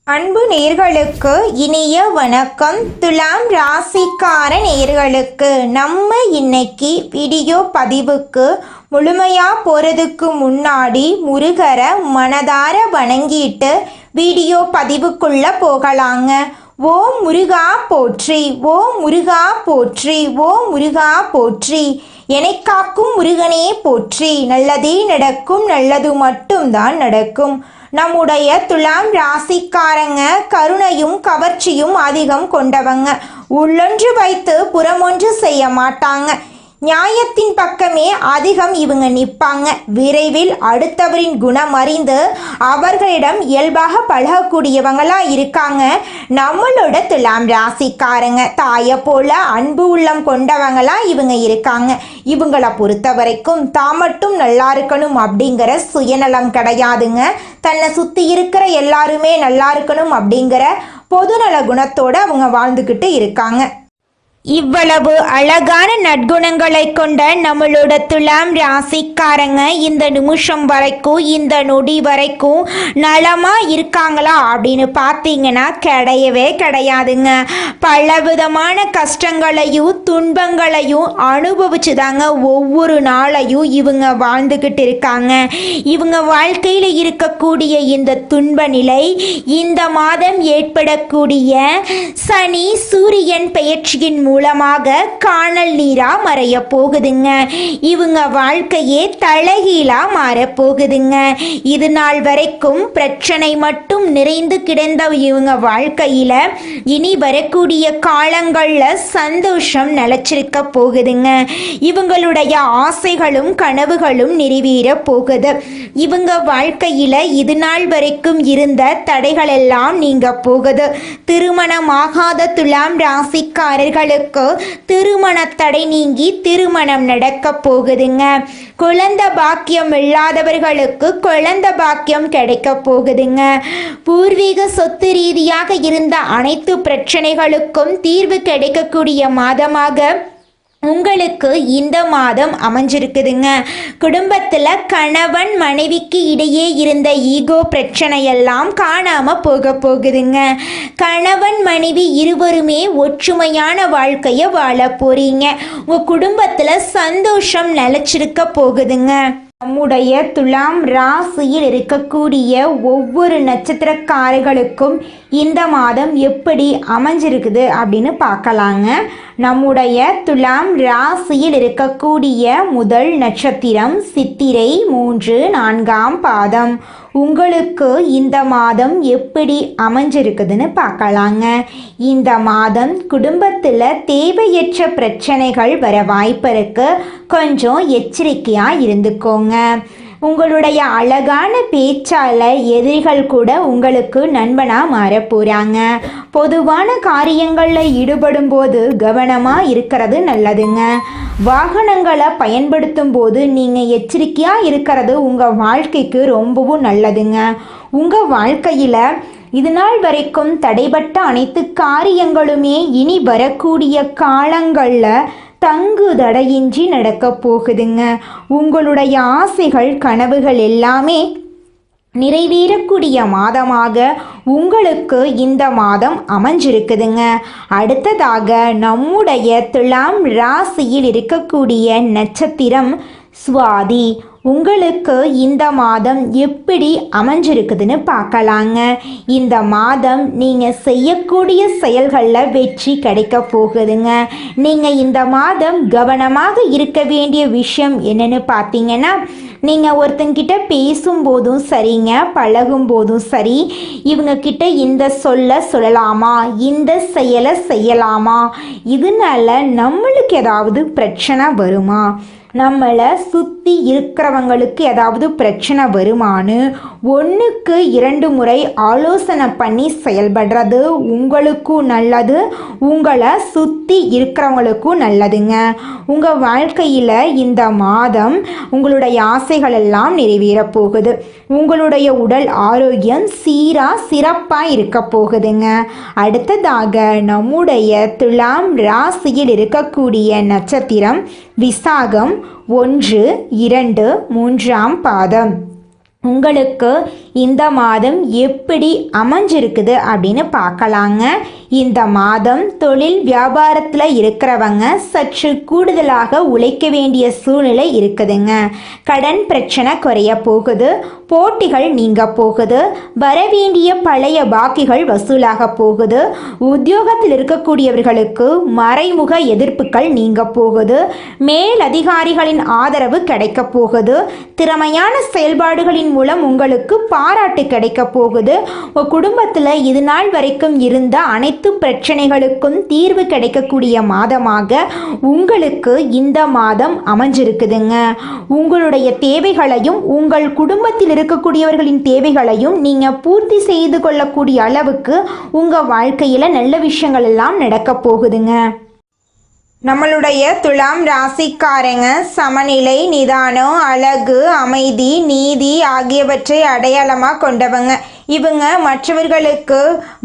அன்பு நேர்களுக்கு இனிய வணக்கம். துலாம் ராசிக்கார நேர்களுக்கு நம்ம இன்னைக்கு வீடியோ பதிவுக்கு முழுமையாக போகிறதுக்கு முன்னாடி முருகரை மனதார வணங்கிட்டு வீடியோ பதிவுக்குள்ளே போகலாங்க. ஓ முருகா போற்றி, ஓ முருகா போற்றி, ஓ முருகா போற்றி, என்னை காக்கும் முருகனே போற்றி. நல்லதே நடக்கும், நல்லது மட்டும்தான் நடக்கும். நம்முடைய துலாம் ராசிக்காரங்க கருணையும் கவர்ச்சியும் அதிகம் கொண்டவங்க. உள்ளொன்று வைத்து புறமொன்று செய்ய மாட்டாங்க. நியாயத்தின் பக்கமே அதிகம் இவங்க நிற்பாங்க. விரைவில் அடுத்தவரின் குணம் அறிந்து அவர்களிடம் இயல்பாக பழகக்கூடியவங்களா இருக்காங்க நம்மளோட துலாம் ராசிக்காரங்க. தாயை போல அன்பு உள்ளம் கொண்டவங்களா இவங்க இருக்காங்க. இவங்களை பொறுத்த வரைக்கும் தான் மட்டும் நல்லா இருக்கணும் அப்படிங்கிற சுயநலம் கிடையாதுங்க. தன்னை சுற்றி இருக்கிற எல்லாருமே நல்லா இருக்கணும் அப்படிங்கிற பொதுநல குணத்தோடு அவங்க வாழ்ந்துக்கிட்டு இருக்காங்க. இவ்வளவு அழகான நற்குணங்களை கொண்ட நம்மளோட துலாம் ராசிக்காரங்க இந்த நிமிஷம் வரைக்கும், இந்த நொடி வரைக்கும் நலமா இருக்காங்களா அப்படின்னு பார்த்தீங்கன்னா கிடையவே கிடையாதுங்க. பலவிதமான கஷ்டங்களையும் துன்பங்களையும் அனுபவிச்சு தாங்க ஒவ்வொரு நாளையும் இவங்க வாழ்ந்துக்கிட்டு இருக்காங்க. இவங்க வாழ்க்கையில் இருக்கக்கூடிய இந்த துன்ப நிலை இந்த மாதம் ஏற்படக்கூடிய சனி சூரியன் பெயர்ச்சியின் மூலமாக காணல் நீரா மறைய போகுதுங்க. இவங்க வாழ்க்கையே தலைகீழா மாற போகுதுங்க. இது நாள் வரைக்கும் பிரச்சனை மட்டும் நிறைந்து கிடந்த இவங்க வாழ்க்கையில இனி வரக்கூடிய காலங்கள்ல சந்தோஷம் நிலைச்சிருக்க போகுதுங்க. இவங்களுடைய ஆசைகளும் கனவுகளும் நிறைவேற போகுது. இவங்க வாழ்க்கையில இது நாள் வரைக்கும் இருந்த தடைகள் எல்லாம் நீங்க போகுது. திருமணமாகாத துலாம் ராசிக்காரர்களுக்கு திருமண தடை நீங்கி திருமணம் நடக்க போகுதுங்க. குழந்தை பாக்கியம் இல்லாதவர்களுக்கு குழந்தை பாக்கியம் கிடைக்க போகுதுங்க. பூர்வீக சொத்து ரீதியாக இருந்த அனைத்து பிரச்சனைகளுக்கும் தீர்வு கிடைக்கக்கூடிய மாதமாக உங்களுக்கு இந்த மாதம் அமைஞ்சிருக்குதுங்க. குடும்பத்தில் கணவன் மனைவிக்கு இடையே இருந்த ஈகோ பிரச்சனையெல்லாம் காணாமல் போக போகுதுங்க. கணவன் மனைவி இருவருமே ஒற்றுமையான வாழ்க்கையை வாழ போறீங்க. உங்கள் குடும்பத்தில் சந்தோஷம் நிலைச்சிருக்க போகுதுங்க. நம்முடைய துலாம் ராசியில் இருக்கக்கூடிய ஒவ்வொரு நட்சத்திரக்காரர்களுக்கும் இந்த மாதம் எப்படி அமைஞ்சிருக்குது அப்படின்னு பார்க்கலாங்க. நம்முடைய துலாம் ராசியில் இருக்கக்கூடிய முதல் நட்சத்திரம் சித்திரை 3, 4ஆம் பாதம். உங்களுக்கு இந்த மாதம் எப்படி அமைஞ்சிருக்குதுன்னு பார்க்கலாங்க. இந்த மாதம் குடும்பத்தில் தேவையற்ற பிரச்சனைகள் வர வாய்ப்பு இருக்கு. கொஞ்சம் எச்சரிக்கையாக இருந்துக்கோங்க. உங்களுடைய அழகான பேச்சால் எதிரிகள் கூட உங்களுக்கு நண்பனாக மாற போகிறாங்க. பொதுவான காரியங்களில் ஈடுபடும் போது கவனமாக இருக்கிறது நல்லதுங்க. வாகனங்களை பயன்படுத்தும் போது நீங்கள் எச்சரிக்கையாக இருக்கிறது உங்கள் வாழ்க்கைக்கு ரொம்பவும் நல்லதுங்க. உங்கள் வாழ்க்கையில் இது நாள் வரைக்கும் தடைபட்ட அனைத்து காரியங்களுமே இனி வரக்கூடிய காலங்களில் தங்கு தடையின்றி நடக்க போகுதுங்க. உங்களுடைய ஆசைகள் கனவுகள் எல்லாமே நிறைவேறக்கூடிய மாதமாக உங்களுக்கு இந்த மாதம் அமைஞ்சிருக்குதுங்க. அடுத்ததாக நம்முடைய துலாம் ராசியில் இருக்கக்கூடிய நட்சத்திரம் சுவாதி. உங்களுக்கு இந்த மாதம் எப்படி அமைஞ்சிருக்குதுன்னு பார்க்கலாங்க. இந்த மாதம் நீங்கள் செய்யக்கூடிய செயல்களில் வெற்றி கிடைக்க போகுதுங்க. நீங்கள் இந்த மாதம் கவனமாக இருக்க வேண்டிய விஷயம் என்னன்னு பார்த்தீங்கன்னா, நீங்கள் ஒருத்தங்கிட்ட பேசும்போதும் சரிங்க, பழகும் போதும் சரி, இவங்கக்கிட்ட இந்த சொல்லலாமா, இந்த செயலை செய்யலாமா, இதனால நம்மளுக்கு ஏதாவது பிரச்சனை வருமா, நம்மளை சுற்றி இருக்கிறவங்களுக்கு ஏதாவது பிரச்சனை வருமானு 1க்கு 2 முறை ஆலோசனை பண்ணி செயல்படுறது உங்களுக்கும் நல்லது, உங்களை சுற்றி இருக்கிறவங்களுக்கும் நல்லதுங்க. உங்கள் வாழ்க்கையில் இந்த மாதம் உங்களுடைய ஆசைகள் எல்லாம் நிறைவேற போகுது. உங்களுடைய உடல் ஆரோக்கியம் சிறப்பாக இருக்க போகுதுங்க. அடுத்ததாக நம்முடைய துலாம் ராசியில் இருக்கக்கூடிய நட்சத்திரம் விசாகம் 1, 2, 3ஆம் பாதம். உங்களுக்கு இந்த மாதம் எப்படி அமைஞ்சிருக்குது அப்படின்னு பார்க்கலாங்க. இந்த மாதம் தொழில் வியாபாரத்தில் இருக்கிறவங்க சற்று கூடுதலாக உழைக்க வேண்டிய சூழ்நிலை இருக்குதுங்க. கடன் பிரச்சனை குறைய போகுது, போட்டிகள் நீங்க போகுது, வரவேண்டிய பழைய பாக்கிகள் வசூலாக போகுது, உத்தியோகத்தில் இருக்கக்கூடியவர்களுக்கு மறைமுக எதிர்ப்புகள் நீங்க போகுது, மேல் அதிகாரிகளின் ஆதரவு கிடைக்க போகுது, திறமையான செயல்பாடுகளின் மூலம் உங்களுக்கு பாராட்டு கிடைக்க போகுது, உங்கள் குடும்பத்தில் இது நாள் வரைக்கும் இருந்த அனைத்து பிரச்சனைகளுக்கும் தீர்வு கிடைக்கக்கூடிய மாதமாக உங்களுக்கு இந்த மாதம் அமைஞ்சிருக்குதுங்க. உங்களுடைய தேவைகளையும் உங்கள் குடும்பத்தில் இருக்கக்கூடியவர்களின் தேவைகளையும் நீங்கள் பூர்த்தி செய்து கொள்ளக்கூடிய அளவுக்கு உங்கள் வாழ்க்கையில் நல்ல விஷயங்கள் எல்லாம் நடக்க போகுதுங்க. நம்மளுடைய துலாம் ராசிக்காரங்க சமநிலை, நிதானம், அழகு, அமைதி, நீதி ஆகியவற்றை அடையாளமாக கொண்டவங்க. இவங்க மற்றவர்களுக்கு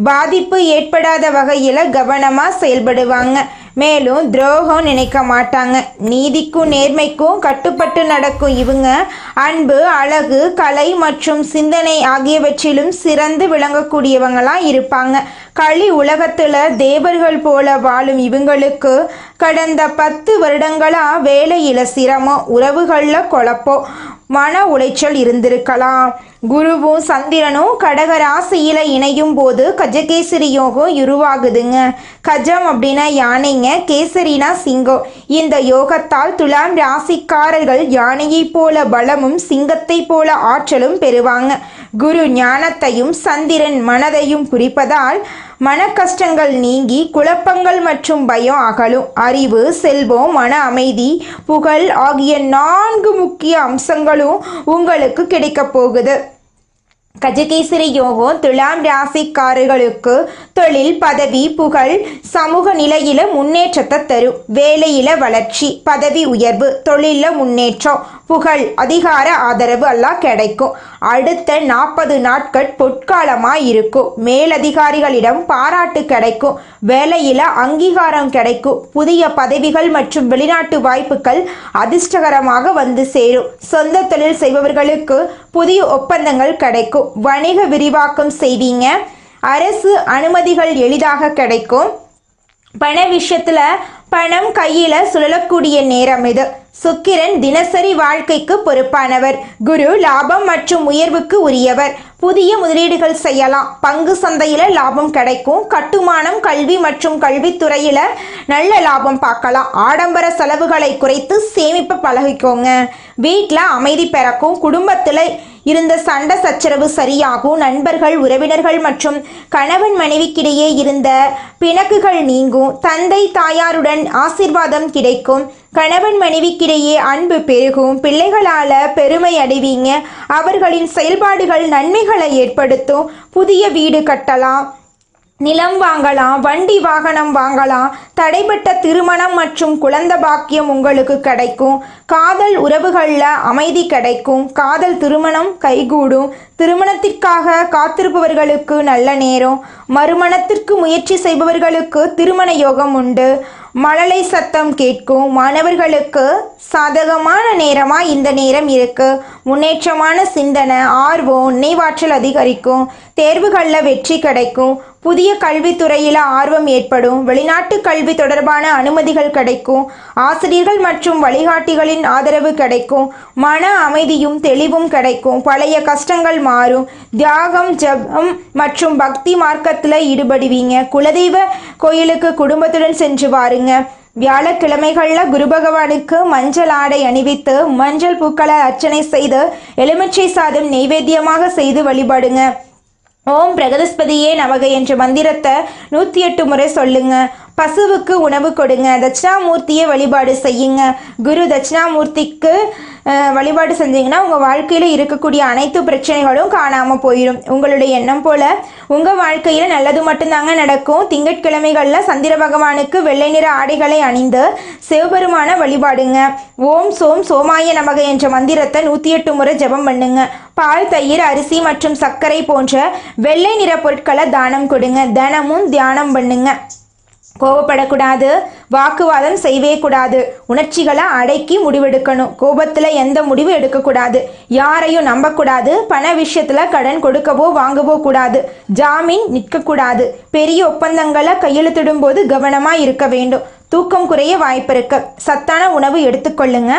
பாதிப்பு ஏற்படாத வகையில் கவனமாக செயல்படுவாங்க. மேலும் துரோகம் நினைக்க மாட்டாங்க. நீதிக்கும் நேர்மைக்கும் கட்டுப்பட்டு நடக்கும் இவங்க அன்பு, அழகு, கலை மற்றும் சிந்தனை ஆகியவற்றிலும் சிறந்து விளங்கக்கூடியவங்களாம் இருப்பாங்க. களி உலகத்தில் தேவர்கள் போல வாழும் இவங்களுக்கு கடந்த 10 வருடங்களாக வேலையில் சிரமம், உறவுகளில் குழப்பம், மன உளைச்சல் இருந்திருக்கலாம். குருவும் சந்திரனும் கடக ராசியில் இணையும் போது கஜகேசரி யோகம் உருவாகுதுங்க. கஜம் அப்படின்னா யானைங்க, கேசரினா சிங்கம். இந்த யோகத்தால் துலாம் ராசிக்காரர்கள் யானையை போல பலமும் சிங்கத்தை போல ஆற்றலும் பெறுவாங்க. குரு ஞானத்தையும் சந்திரன் மனதையும் குறிப்பதால் மன கஷ்டங்கள் நீங்கி குழப்பங்கள் மற்றும் பயம் அகலும். அறிவு, செல்வம், மன அமைதி, புகழ் ஆகிய 4 முக்கிய அம்சங்களும் உங்களுக்கு கிடைக்கப் போகுது. கஜகேசரி யோகம் துலாம் ராசிக்காரர்களுக்கு தொழில், பதவி, புகழ், சமூக நிலையில முன்னேற்றத்தை தரும். வேலையில வளர்ச்சி, பதவி உயர்வு, தொழில முன்னேற்றம், புகழ், அதிகார ஆதரவு எல்லாம் கிடைக்கும். அடுத்த 40 நாட்கள் பொற்காலமாக இருக்கும். மேலதிகாரிகளிடம் பாராட்டு கிடைக்கும். வேலையில் அங்கீகாரம் கிடைக்கும். புதிய பதவிகள் மற்றும் வெளிநாட்டு வாய்ப்புகள் அதிர்ஷ்டகரமாக வந்து சேரும். சொந்த தொழில் செய்பவர்களுக்கு புதிய ஒப்பந்தங்கள் கிடைக்கும். வணிக விரிவாக்கம் செய்வீங்க. அரசு அனுமதிகள் எளிதாக கிடைக்கும். பண விஷயத்தில் பணம் கையில் சுழலக்கூடிய நேரம் இது. சுக்கிரன் தினசரி வாழ்க்கைக்கு பொறுப்பானவர். குரு லாபம் மற்றும் உயர்வுக்கு உரியவர். புதிய முதலீடுகள் செய்யலாம். பங்கு சந்தையில் லாபம் கிடைக்கும். கட்டுமானம், கல்வி மற்றும் கல்வித்துறையில் நல்ல லாபம் பார்க்கலாம். ஆடம்பர செலவுகளை குறைத்து சேமிப்பு பழகிக்கோங்க. வீட்டில் அமைதி பிறக்கும். குடும்பத்தில் இருந்த சண்டை சச்சரவு சரியாகும். நண்பர்கள், உறவினர்கள் மற்றும் கணவன் மனைவிக்கிடையே இருந்த பிணக்குகள் நீங்கும். தந்தை தாயாருடன் ஆசீர்வாதம் கிடைக்கும். கணவன் மனைவிக்கிடையே அன்பு பெருகும். பிள்ளைகளால் பெருமை அடைவீங்க. அவர்களின் செயல்பாடுகள் நன்மைகளை ஏற்படுத்தும். புதிய வீடு கட்டலாம், நிலம் வாங்கலாம், வண்டி வாகனம் வாங்கலாம். தடைப்பட்ட திருமணம் மற்றும் குழந்தை பாக்கியம் உங்களுக்கு கிடைக்கும். காதல் உறவுகளில் அமைதி கிடைக்கும். காதல் திருமணம் கைகூடும். திருமணத்திற்காக காத்திருப்பவர்களுக்கு நல்ல நேரம். மறுமணத்திற்கு முயற்சி செய்பவர்களுக்கு திருமண யோகம் உண்டு. மழலை சத்தம் கேட்கும். மாணவர்களுக்கு சாதகமான நேரமாக இந்த நேரம் இருக்கு. முன்னேற்றமான சிந்தனை, ஆர்வம், நினைவாற்றல் அதிகரிக்கும். தேர்வுகளில் வெற்றி கிடைக்கும். புதிய கல்வித்துறையில் ஆர்வம் ஏற்படும். வெளிநாட்டு கல்வி தொடர்பான அனுமதிகள் கிடைக்கும். ஆசிரியர்கள் மற்றும் வழிகாட்டிகளின் ஆதரவு கிடைக்கும். மன அமைதியும் தெளிவும் கிடைக்கும். பழைய கஷ்டங்கள் மாறும். தியாகம், ஜபம் மற்றும் பக்தி மார்க்கத்தில் ஈடுபடுவீங்க. குலதெய்வ கோயிலுக்கு குடும்பத்துடன் சென்று வாருங்க. வியாழக்கிழமைகளில் குரு பகவானுக்கு மஞ்சள் ஆடை அணிவித்து மஞ்சள் பூக்களை அர்ச்சனை செய்து எலுமிச்சை சாதம் நெய்வேத்தியமாக செய்து வழிபடுங்க. ஓம் பிரகதஸ்பதியே நமக என்ற மந்திரத்தை 108 முறை சொல்லுங்க. பசுவுக்கு உணவு கொடுங்க. தட்சிணாமூர்த்தியை வழிபாடு செய்யுங்க. குரு தட்சிணாமூர்த்திக்கு வழிபாடு செஞ்சீங்கன்னா உங்கள் வாழ்க்கையில் இருக்கக்கூடிய அனைத்து பிரச்சனைகளும் காணாமல் போயிடும். உங்களுடைய எண்ணம் போல் உங்கள் வாழ்க்கையில் நல்லது மட்டும்தாங்க நடக்கும். திங்கட்கிழமைகளில் சந்திர பகவானுக்கு வெள்ளை நிற ஆடைகளை அணிந்து சிவபெருமான வழிபாடுங்க. ஓம் சோம் சோமாய நமக என்ற மந்திரத்தை 108 முறை ஜபம் பண்ணுங்க. பால், தயிர், அரிசி மற்றும் சர்க்கரை போன்ற வெள்ளை நிற பொருட்களை தானம் கொடுங்க. தினமும் தியானம் பண்ணுங்க. கோவப்படக்கூடாது. வாக்குவாதம் செய்யவே கூடாது. உணர்ச்சிகளை அடக்கி முடிவெடுக்கணும். கோபத்தில் எந்த முடிவு எடுக்கக்கூடாது. யாரையும் நம்பக்கூடாது. பண விஷயத்தில் கடன் கொடுக்கவோ வாங்கவோ கூடாது. ஜாமீன் நிற்கக்கூடாது. பெரிய ஒப்பந்தங்களை கையெழுத்திடும் போது கவனமாக இருக்க வேண்டும். தூக்கம் குறைய வாய்ப்பு இருக்கு. சத்தான உணவு எடுத்துக்கொள்ளுங்க.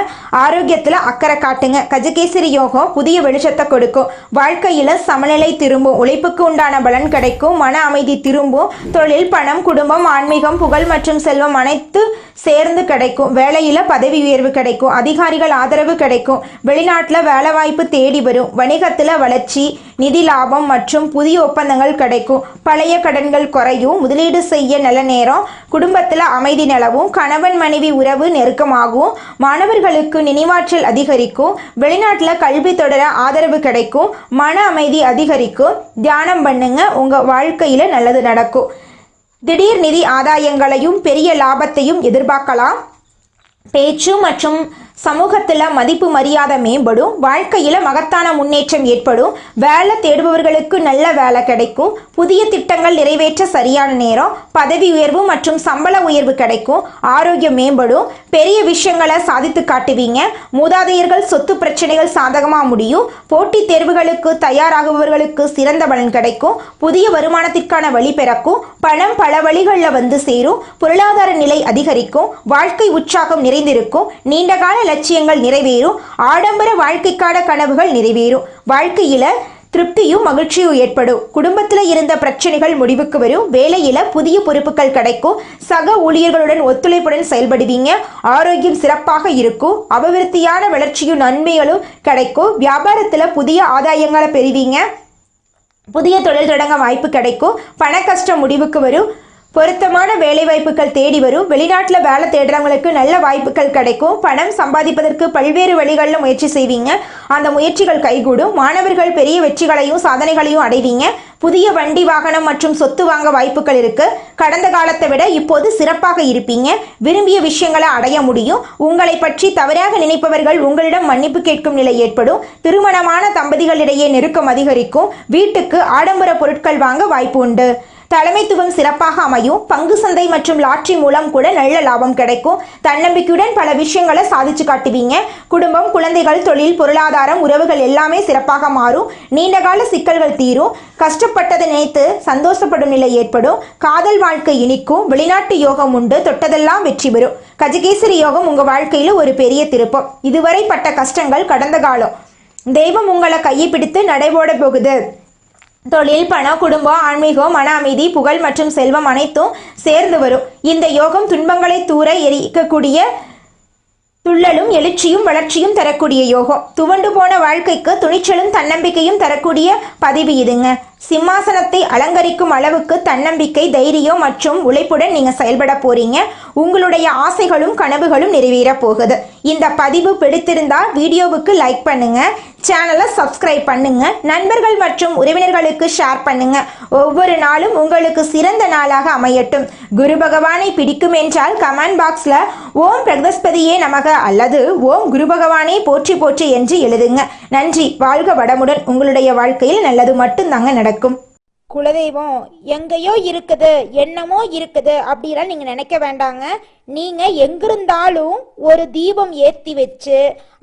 ஆரோக்கியத்தில் அக்கறை காட்டுங்க. கஜகேசரி யோகம் புதிய வெளிச்சத்தை கொடுக்கும். வாழ்க்கையில் சமநிலை திரும்பும். உழைப்புக்கு உண்டான பலன் கிடைக்கும். மன அமைதி திரும்பும். தொழில், பணம், குடும்பம், ஆன்மீகம், புகழ் மற்றும் செல்வம் அனைத்து சேர்ந்து கிடைக்கும். வேலையில் பதவி உயர்வு கிடைக்கும். அதிகாரிகள் ஆதரவு கிடைக்கும். வெளிநாட்டில் வேலை வாய்ப்பு தேடி வரும். வணிகத்தில் வளர்ச்சி, நிதி லாபம் மற்றும் புதிய ஒப்பந்தங்கள் கிடைக்கும். பழைய கடன்கள் குறையும். முதலீடு செய்ய நல்ல நேரம். குடும்பத்தில் அமைதி நிலவும். கணவன் மனைவி உறவு நெருக்கமாகும். மாணவர்களுக்கு நினைவாற்றல் அதிகரிக்கும். வெளிநாட்டில் கல்வி தொடர ஆதரவு கிடைக்கும். மன அமைதி அதிகரிக்கும். தியானம் பண்ணுங்க. உங்கள் வாழ்க்கையில் நல்லது நடக்கும். திடீர் நிதி ஆதாயங்களையும் பெரிய லாபத்தையும் எதிர்பார்க்கலாம். பேச்சு மற்றும் சமூகத்தில் மதிப்பு மரியாதை மேம்படும். வாழ்க்கையில் மகத்தான முன்னேற்றம் ஏற்படும். வேலை தேடுபவர்களுக்கு நல்ல வேலை கிடைக்கும். புதிய திட்டங்கள் நிறைவேற்ற சரியான நேரம். பதவி உயர்வு மற்றும் சம்பள உயர்வு கிடைக்கும். ஆரோக்கியம் மேம்படும். பெரிய விஷயங்களை சாதித்து காட்டுவீங்க. மூதாதையர்கள் சொத்து பிரச்சனைகள் சாதகமாக முடியும். போட்டித் தேர்வுகளுக்கு தயாராகுபவர்களுக்கு சிறந்த பலன் கிடைக்கும். புதிய வருமானத்திற்கான வழி பிறக்கும். பணம் பல வழிகளில் வந்து சேரும். பொருளாதார நிலை அதிகரிக்கும். வாழ்க்கை உற்சாகம் நிறைந்திருக்கும். நீண்டகால லட்சியங்கள் நிறைவேறும். ஆடம்பர வாழ்க்கைக்கான கனவுகள் நிறைவேறும். வாழ்க்கையில திருப்தியும் மகிழ்ச்சியும் ஏற்படும். குடும்பத்தில் இருந்த பிரச்சனைகள் முடிவுக்கு வரும். வேலையில புதிய பொறுப்புகள் கிடைக்கும். சக ஊழியர்களுடன் ஒத்துழைப்புடன் செயல்படுவீங்க. ஆரோக்கியம் சிறப்பாக இருக்கும். அபிவிருத்தியான வளர்ச்சியும் நன்மைகளும் கிடைக்கும். வியாபாரத்தில் புதிய ஆதாயங்களை பெறுவீங்க. புதிய தொழில் தொடங்க வாய்ப்பு கிடைக்கும். பண கஷ்டம் முடிவுக்கு வரும். பொருத்தமான வேலை வாய்ப்புகள் தேடி வரும். வெளிநாட்டில் வேலை தேடுறவங்களுக்கு நல்ல வாய்ப்புகள் கிடைக்கும். பணம் சம்பாதிப்பதற்கு பல்வேறு வழிகளில் முயற்சி செய்வீங்க. அந்த முயற்சிகள் கைகூடும். மாணவர்கள் பெரிய வெற்றிகளையும் சாதனைகளையும் அடைவீங்க. புதிய வண்டி, வாகனம் மற்றும் சொத்து வாங்க வாய்ப்புகள் இருக்கு. கடந்த காலத்தை விட இப்போது சிறப்பாக இருப்பீங்க. விரும்பிய விஷயங்களை அடைய முடியும். உங்களை பற்றி தவறாக நினைப்பவர்கள் உங்களிடம் மன்னிப்பு கேட்கும் நிலை ஏற்படும். திருமணமான தம்பதிகளிடையே நெருக்கம் அதிகரிக்கும். வீட்டுக்கு ஆடம்பர பொருட்கள் வாங்க வாய்ப்பு உண்டு. தலைமைத்துவம் சிறப்பாக அமையும். பங்கு சந்தை மற்றும் லாட்டரி மூலம் கூட நல்ல லாபம் கிடைக்கும். தன்னம்பிக்கையுடன் பல விஷயங்களை சாதிச்சு காட்டுவீங்க. குடும்பம், குழந்தைகள், தொழில், பொருளாதாரம், உறவுகள் எல்லாமே சிறப்பாக மாறும். நீண்டகால சிக்கல்கள் தீரும். கஷ்டப்பட்டதை நினைத்து சந்தோஷப்படும் நிலை ஏற்படும். காதல் வாழ்க்கை இனிக்கும். வெளிநாட்டு யோகம் உண்டு. தொட்டதெல்லாம் வெற்றி பெறும். கஜகேசரி யோகம் உங்க வாழ்க்கையில ஒரு பெரிய திருப்பம். இதுவரை பட்ட கஷ்டங்கள் கடந்த காலம். தெய்வம் உங்களை கையை பிடித்து நடைபோட போகுது. தொழில், பணம், குடும்பம், ஆன்மீகம், மன அமைதி, புகழ் மற்றும் செல்வம் அனைத்தும் சேர்ந்து வரும். இந்த யோகம் துன்பங்களை தூர எரிக்கக்கூடிய துள்ளலும் எழுச்சியும் வளர்ச்சியும் தரக்கூடிய யோகம். துவண்டு போன வாழ்க்கைக்கு துணிச்சலும் தன்னம்பிக்கையும் தரக்கூடிய பதிவு இதுங்க. சிம்மாசனத்தை அலங்கரிக்கும் அளவுக்கு தன்னம்பிக்கை, தைரியம் மற்றும் உழைப்புடன் நீங்க செயல்பட போறீங்க. உங்களுடைய ஆசைகளும் கனவுகளும் நிறைவேற போகுது. இந்த பதிவு பிடித்திருந்தா வீடியோவுக்கு லைக் பண்ணுங்க. சேனலை சப்ஸ்கிரைப் பண்ணுங்க. நண்பர்கள் மற்றும் உறவினர்களுக்கு ஷேர் பண்ணுங்க. ஒவ்வொரு நாளும் உங்களுக்கு சிறந்த நாளாக அமையட்டும். குரு பகவானை பிடிக்கும் என்றால் கமெண்ட் பாக்ஸ்ல ஓம் பிரகஸ்பதியே நமக அல்லது ஓம் குரு பகவானே போற்றி போற்றி என்று எழுதுங்க. நன்றி. வாழ்க வளமுடன். உங்களுடைய வாழ்க்கையில் நல்லது மட்டும்தாங்க நடக்கும். குலதெய்வம் எங்கேயோ இருக்குது, என்னமோ இருக்குது அப்படிலாம் நீங்க நினைக்க வேண்டாங்க. நீங்க எங்கிருந்தாலும் ஒரு தீபம் ஏற்றி வச்சு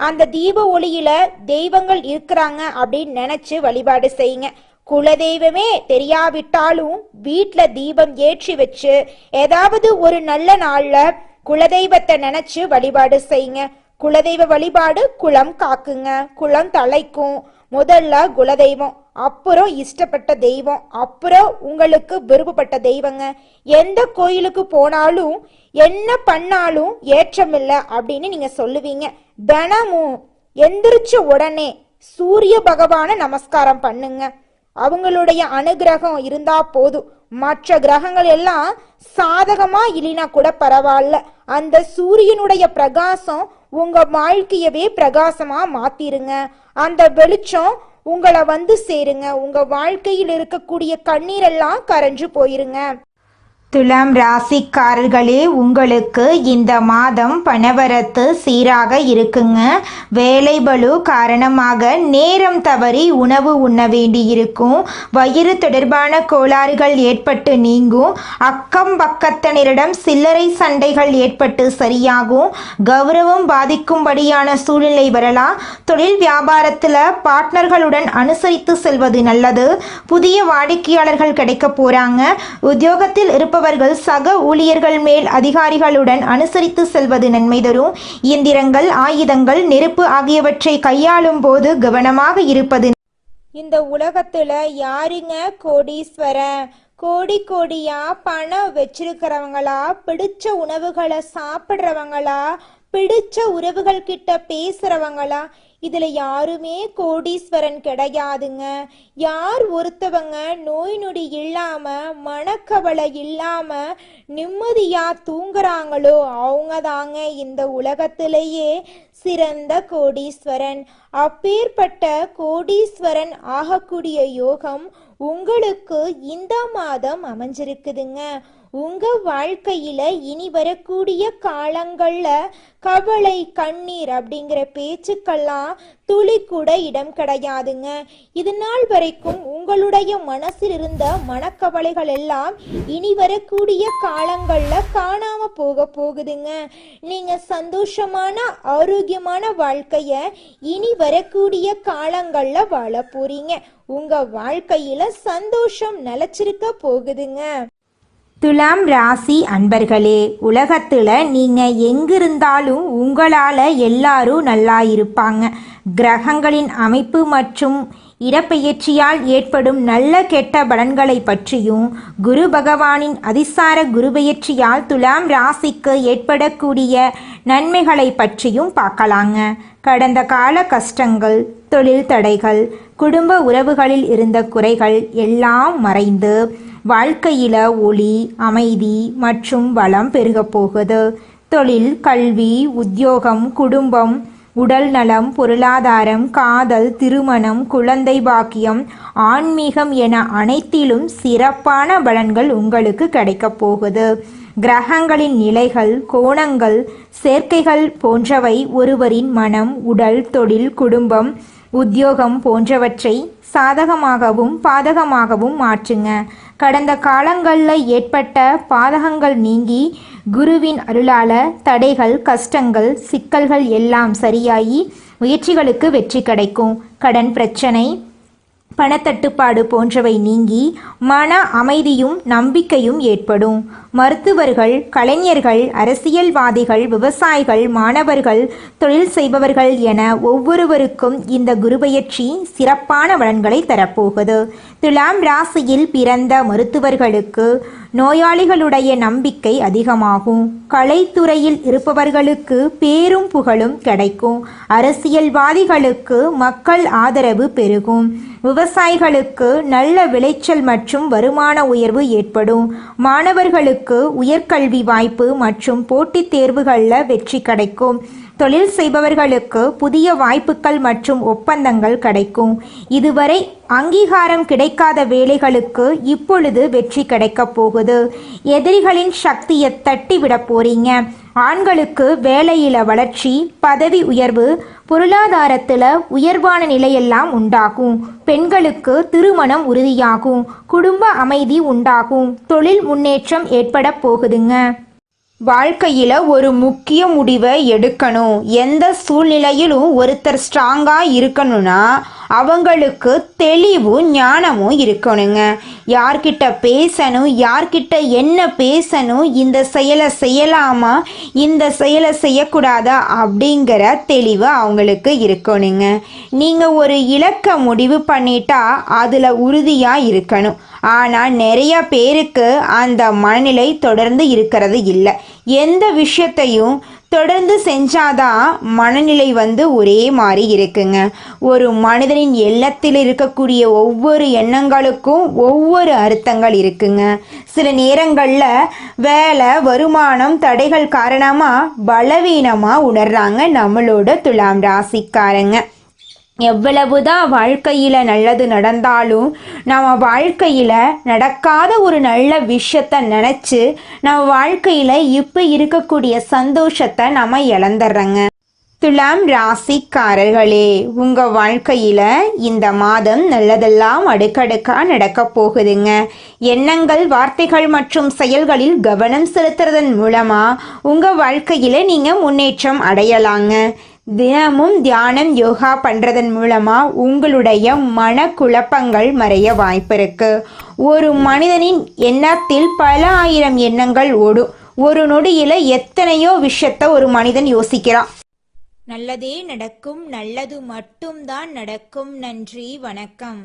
அந்த தீப ஒளியில தெய்வங்கள் இருக்கிறாங்க அப்படின்னு நினைச்சு வழிபாடு செய்யுங்க. குலதெய்வமே தெரியாவிட்டாலும் வீட்டில் தீபம் ஏற்றி வச்சு ஏதாவது ஒரு நல்ல நாள்ல குலதெய்வத்தை நினைச்சு வழிபாடு செய்யுங்க. குலதெய்வ வழிபாடு குலம் காக்குங்க, குலம் தலைக்கும். முதல்ல குலதெய்வம், அப்புறம் இஷ்டப்பட்ட தெய்வம், அப்புறம் உங்களுக்கு விருப்பப்பட்ட தெய்வங்க. எந்த கோயிலுக்கு போனாலும் என்ன பண்ணாலும் ஏற்றமில்லை அப்படின்னு நீங்க சொல்லுவீங்க. தினமும் எந்திரிச்ச உடனே சூரிய பகவான நமஸ்காரம் பண்ணுங்க. அவங்களுடைய அனுகிரகம் இருந்தா போதும். மற்ற கிரகங்கள் எல்லாம் சாதகமா இல்லைனா கூட பரவாயில்ல. அந்த சூரியனுடைய பிரகாசம் உங்க வாழ்க்கையவே பிரகாசமா மாத்திருங்க. அந்த வெளிச்சம் உங்களை வந்து சேருங்க. உங்க வாழ்க்கையில் இருக்கக்கூடிய கண்ணீரெல்லாம் கரைஞ்சு போயிருங்க. துலாம் ராசிக்காரர்களே, உங்களுக்கு இந்த மாதம் பணவரத்து சீராக இருக்குங்க. வேலைபளு காரணமாக நேரம் தவறி உணவு உண்ண வேண்டியிருக்கும். வயிறு தொடர்பான கோளாறுகள் ஏற்பட்டு நீங்கும். அக்கம் பக்கத்தினரிடம் சில்லறை சண்டைகள் ஏற்பட்டு சரியாகும். கௌரவம் பாதிக்கும்படியான சூழ்நிலை வரலாம். தொழில் வியாபாரத்தில் பார்ட்னர்களுடன் அனுசரித்து செல்வது நல்லது. புதிய வாடிக்கையாளர்கள் கிடைக்க போறாங்க. உத்தியோகத்தில் இருப்பவர்கள் சக ஊழியர்கள் மேல் அதிகாரிகளுடன் அனுசரித்து செல்வது நன்மை தரும். இயந்திரங்கள், ஆயுதங்கள், நெருப்பு ஆகியவற்றை கையாளும் போது கவனமாக இருப்பது. இந்த உலகத்துல யாருங்க கோடீஸ்வரன்? கோடி கோடியா பணம் வச்சிருக்கிறவங்களா, பிடிச்ச உணவுகளை சாப்பிட்றவங்களா, பிடிச்ச உறவுகள் கிட்ட பேசுறவங்களா? இதுல யாருமே கோடீஸ்வரன் கிடையாதுங்க. யார் ஒருத்தவங்க நோய் நொடி இல்லாம, மனக்கவலை இல்லாம நிம்மதியா தூங்குறாங்களோ அவங்க தாங்க இந்த உலகத்திலேயே சிறந்த கோடீஸ்வரன். அப்பேற்பட்ட கோடீஸ்வரன் ஆகக்கூடிய யோகம் உங்களுக்கு இந்த மாதம் அமைஞ்சிருக்குதுங்க. உங்க வாழ்க்கையில இனி வரக்கூடிய காலங்கள்ல கவலை, கண்ணீர் அப்படிங்கிற பேச்சுக்கெல்லாம் துளி கூட இடம் கிடையாதுங்க. இது நாள் வரைக்கும் உங்களுடைய மனசில் இருந்த மனக்கவலைகள் எல்லாம் இனி வரக்கூடிய காலங்கள்ல காணாம போகுதுங்க. நீங்க சந்தோஷமான, ஆரோக்கியமான வாழ்க்கைய இனி வரக்கூடிய காலங்கள்ல வாழ போறீங்க. உங்க வாழ்க்கையில சந்தோஷம் நிலைச்சிருக்க போகுதுங்க. துலாம் ராசி அன்பர்களே, உலகத்தில் நீங்கள் எங்கிருந்தாலும் உங்களால் எல்லாரும் நல்லா இருப்பாங்க. கிரகங்களின் அமைப்பு மற்றும் இடப்பெயர்ச்சியால் ஏற்படும் நல்ல கெட்ட பலன்களை பற்றியும், குரு பகவானின் அதிசார குருபெயர்ச்சியால் துலாம் ராசிக்கு ஏற்படக்கூடிய நன்மைகளை பற்றியும் பார்க்கலாங்க. கடந்த கால கஷ்டங்கள், தொழில் தடைகள், குடும்ப உறவுகளில் இருந்த குறைகள் எல்லாம் மறைந்து வாழ்க்கையில் ஒளி, அமைதி மற்றும் வளம் பெருக போகுது. தொழில், கல்வி, உத்தியோகம், குடும்பம், உடல் நலம், பொருளாதாரம், காதல், திருமணம், குழந்தை பாக்கியம், ஆன்மீகம் என அனைத்திலும் சிறப்பான பலன்கள் உங்களுக்கு கிடைக்கப் போகுது. கிரகங்களின் நிலைகள், கோணங்கள், சேர்க்கைகள் போன்றவை ஒருவரின் மனம், உடல், தொழில், குடும்பம், உத்தியோகம் போன்றவற்றை சாதகமாகவும் பாதகமாகவும் மாற்றுங்க. கடந்த காலங்களில் ஏற்பட்ட பாதகங்கள் நீங்கி குருவின் அருளால தடைகள், கஷ்டங்கள், சிக்கல்கள் எல்லாம் சரியாகி முயற்சிகளுக்கு வெற்றி கிடைக்கும். கடன் பிரச்சனை, பணத்தட்டுப்பாடு போன்றவை நீங்கி மன அமைதியும் நம்பிக்கையும் ஏற்படும். மருத்துவர்கள், கலைஞர்கள், அரசியல்வாதிகள், விவசாயிகள், மாணவர்கள், தொழில் செய்பவர்கள் என ஒவ்வொருவருக்கும் இந்த குருபெயர்ச்சி சிறப்பான பலன்களை தரப்போகுது. துலாம் ராசியில் பிறந்த மருத்துவர்களுக்கு நோயாளிகளுடைய நம்பிக்கை அதிகமாகும். கலைத்துறையில் இருப்பவர்களுக்கு பேரும் புகழும் கிடைக்கும். அரசியல்வாதிகளுக்கு மக்கள் ஆதரவு பெருகும். விவசாயிகளுக்கு நல்ல விளைச்சல் மற்றும் வருமான உயர்வு ஏற்படும். மாணவர்களுக்கு உயர்கல்வி வாய்ப்பு மற்றும் போட்டித் தேர்வுகளில் வெற்றி கிடைக்கும். தொழில் செய்பவர்களுக்கு புதிய வாய்ப்புகள் மற்றும் ஒப்பந்தங்கள் கிடைக்கும். இதுவரை அங்கீகாரம் கிடைக்காத வேலைகளுக்கு இப்பொழுது வெற்றி கிடைக்கப் போகுது. எதிரிகளின் சக்தியை தட்டிவிட போறீங்க. ஆண்களுக்கு வேலையில வளர்ச்சி, பதவி உயர்வு, பொருளாதாரத்தில் உயர்வான நிலையெல்லாம் உண்டாகும். பெண்களுக்கு திருமணம் உறுதியாகும். குடும்ப அமைதி உண்டாகும். தொழில் முன்னேற்றம் ஏற்பட போகுதுங்க. வாழ்க்கையில் ஒரு முக்கிய முடிவை எடுக்கணும். எந்த சூழ்நிலையிலும் ஒருத்தர் ஸ்ட்ராங்காக இருக்கணும்னா அவங்களுக்கு தெளிவும் ஞானமும் இருக்கணுங்க. யார்கிட்ட பேசணும், யார்கிட்ட என்ன பேசணும், இந்த செயலை செய்யலாமா, இந்த செயலை செய்யக்கூடாதா அப்படிங்கிற தெளிவு அவங்களுக்கு இருக்கணுங்க. நீங்கள் ஒரு இலக்கை முடிவு பண்ணிட்டா அதில் உறுதியாக இருக்கணும். ஆனால் நிறைய பேருக்கு அந்த மனநிலை தொடர்ந்து இருக்கிறது இல்லை. எந்த விஷயத்தையும் தொடர்ந்து செஞ்சாதான் மனநிலை ஒரே மாதிரி இருக்குங்க. ஒரு மனிதனின் எண்ணத்தில் இருக்கக்கூடிய ஒவ்வொரு எண்ணங்களுக்கும் ஒவ்வொரு அர்த்தங்கள் இருக்குங்க. சில நேரங்களில் வேலை, வருமானம் தடைகள் காரணமாக பலவீனமாக உணர்றாங்க நம்மளோட துலாம் ராசிக்காரங்க. எவ்வளவுதான் வாழ்க்கையில் நல்லது நடந்தாலும் நம்ம வாழ்க்கையில் நடக்காத ஒரு நல்ல விஷயத்த நினச்சி நம்ம வாழ்க்கையில் இப்போ இருக்கக்கூடிய சந்தோஷத்தை நம்ம இழந்துடுறோங்க. துலாம் ராசிக்காரர்களே, உங்கள் வாழ்க்கையில் இந்த மாதம் நல்லதெல்லாம் அடுக்கடுக்காக நடக்க போகுதுங்க. எண்ணங்கள், வார்த்தைகள் மற்றும் செயல்களில் கவனம் செலுத்துறதன் மூலமாக உங்கள் வாழ்க்கையில் நீங்கள் முன்னேற்றம் அடையலாங்க. தினமும் தியானம், யோகா பண்ணுறதன் மூலமாக உங்களுடைய மனக்குழப்பங்கள் மறைய வாய்ப்பு இருக்கு. ஒரு மனிதனின் எண்ணத்தில் பல ஆயிரம் எண்ணங்கள் ஓடும். ஒரு நொடியில் எத்தனையோ விஷயத்த ஒரு மனிதன் யோசிக்கிறான். நல்லதே நடக்கும், நல்லது மட்டும்தான் நடக்கும். நன்றி, வணக்கம்.